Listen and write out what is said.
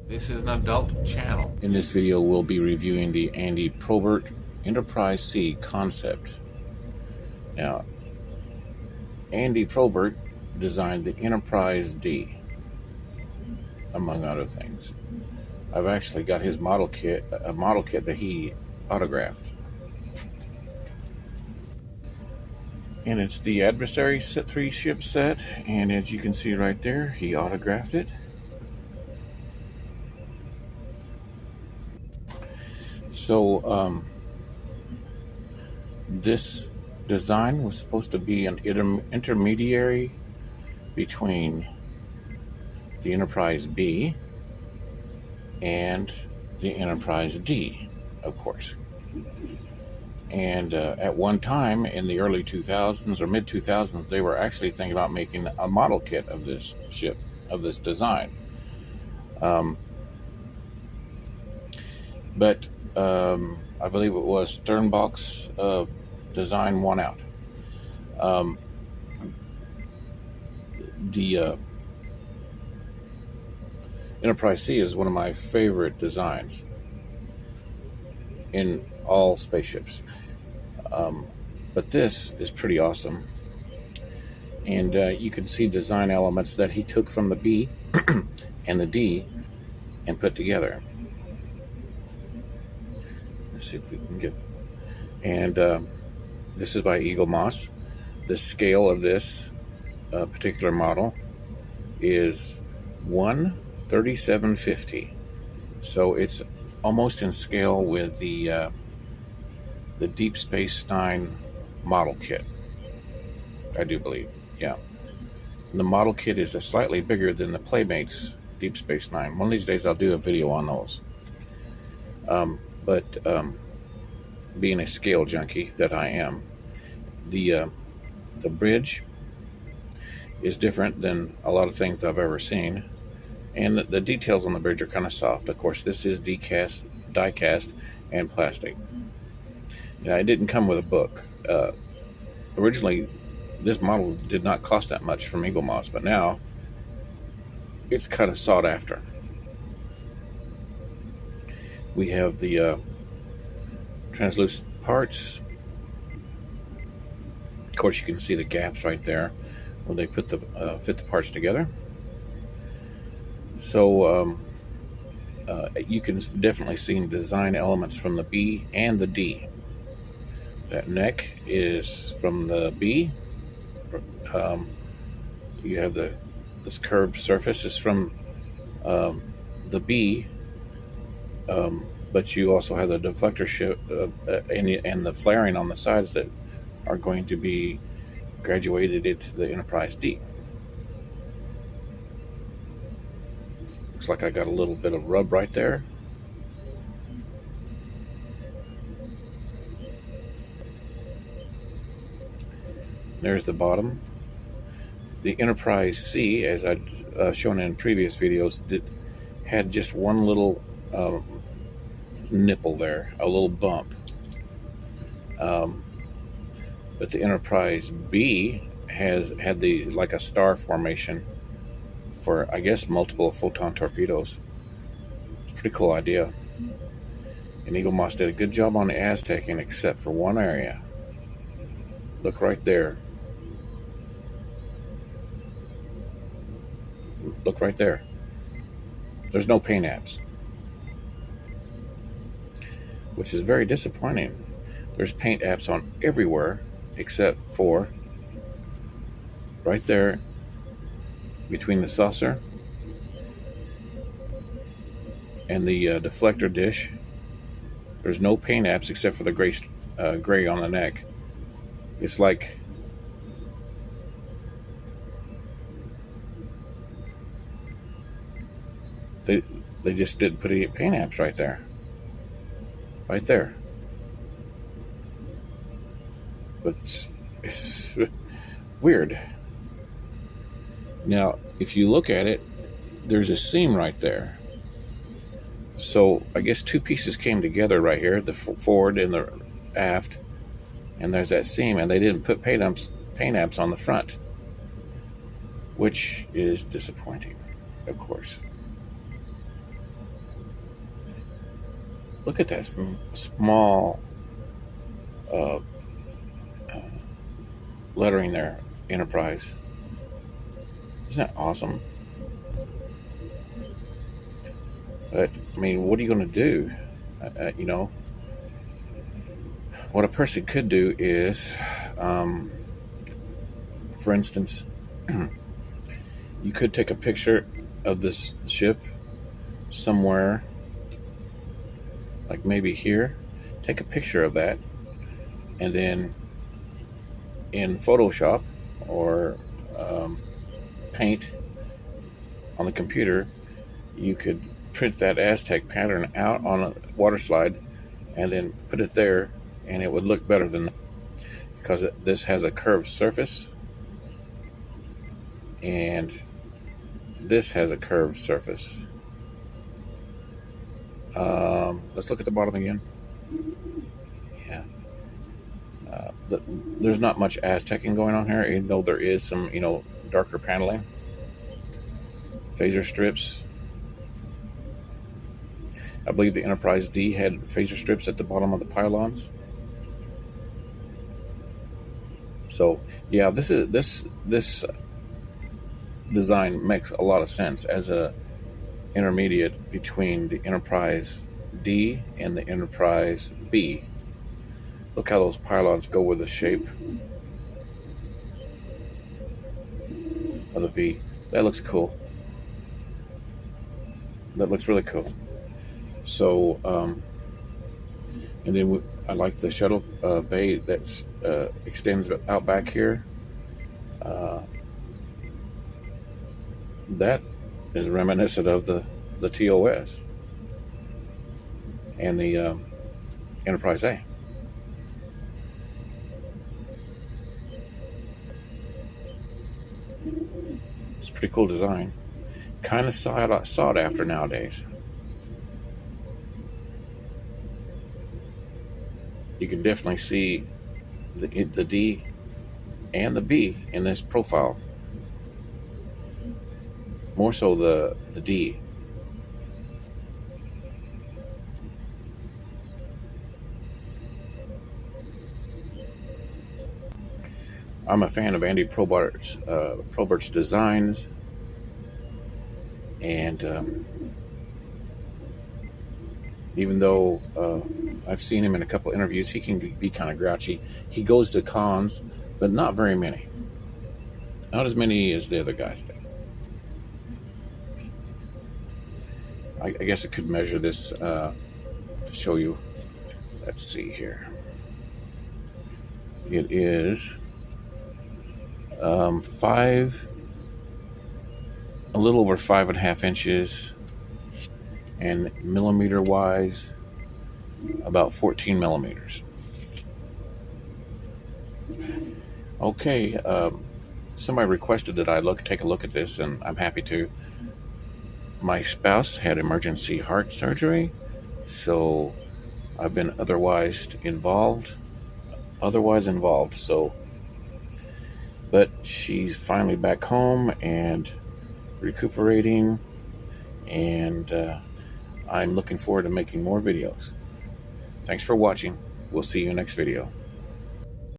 This is an adult channel. In this video, we'll be reviewing the Probert Enterprise C concept. Now, Probert designed the Enterprise D, among other things. I've actually got his model kit, a model kit that he autographed. And it's the Adversary 3 ship set, and as you can see right there, he autographed it. So, this design was supposed to be an intermediary between the Enterprise B and the Enterprise D, of course. And at one time in the early 2000s or mid 2000s, they were actually thinking about making a model kit of this ship, of this design. But I believe it was Sternbach's design won out. The Enterprise C is one of my favorite designs in all spaceships. But this is pretty awesome. And you can see design elements that he took from the B and the D and put together. Let's see if we can get... And this is by Eaglemoss. The scale of this particular model is 1/3750. So it's almost in scale with the Deep Space Nine model kit, I do believe. Yeah. And the model kit is slightly bigger than the Playmates Deep Space Nine. One of these days I'll do a video on those. But being a scale junkie that I am, the bridge is different than a lot of things I've ever seen, and the details on the bridge are kind of soft. Of course, this is die-cast and plastic. Yeah, it didn't come with a book. Originally, this model did not cost that much from Eaglemoss, but now it's kind of sought after. We have the translucent parts. Of course, you can see the gaps right there when they put fit the parts together. So you can definitely see design elements from the B and the D. That neck is from the B. You have this curved surface is from the B. But you also have the deflector and the flaring on the sides that are going to be graduated into the Enterprise D. Looks like I got a little bit of rub right there. There's the bottom. The Enterprise C, as I'd shown in previous videos, had just one little nipple there, a little bump. But the Enterprise B had like a star formation for, I guess, multiple photon torpedoes. It's a pretty cool idea. And Eaglemoss did a good job on the Aztecing, except for one area. Look right there. Look right there. There's no paint apps, which is very disappointing. There's paint apps on everywhere except for right there between the saucer and the deflector dish. There's no paint apps except for the gray on the neck. It's like they just didn't put any paint apps right there. Right there. But it's weird. Now, if you look at it, there's a seam right there. So I guess two pieces came together right here, the forward and the aft, and there's that seam, and they didn't put paint apps on the front, which is disappointing, of course. Look at that small lettering there, Enterprise. Isn't that awesome? But I mean, what are you going to do? You know, what a person could do is, for instance, you could take a picture of this ship somewhere, like maybe here. Take a picture of that, and then in Photoshop or Paint on the computer, you could print that Aztec pattern out on a water slide and then put it there, and it would look better than, because this has a curved surface and this has a curved surface. Let's look at the bottom again. Yeah. There's not much Aztecing going on here, even though there is some, darker paneling. Phaser strips. I believe the Enterprise D had phaser strips at the bottom of the pylons. So yeah, this design makes a lot of sense as a intermediate between the Enterprise D and the Enterprise B. Look how those pylons go with the shape of the V. That looks cool. That looks really cool. So, and then I like the shuttle bay that extends out back here. That is reminiscent of the TOS and the Enterprise A. It's a pretty cool design. Kind of sought after nowadays. You can definitely see the D and the B in this profile. More so the D. I'm a fan of Andy Probert's designs, and even though I've seen him in a couple interviews, he can be kind of grouchy. He goes to cons, but not very many. Not as many as the other guys do. I guess I could measure this to show you. Let's see here. It is a little over 5.5 inches, and millimeter wise, about 14 millimeters. Okay, somebody requested that I take a look at this, and I'm happy to. My spouse had emergency heart surgery, so I've been otherwise involved. So, but she's finally back home and recuperating, and I'm looking forward to making more videos. Thanks for watching. We'll see you next video.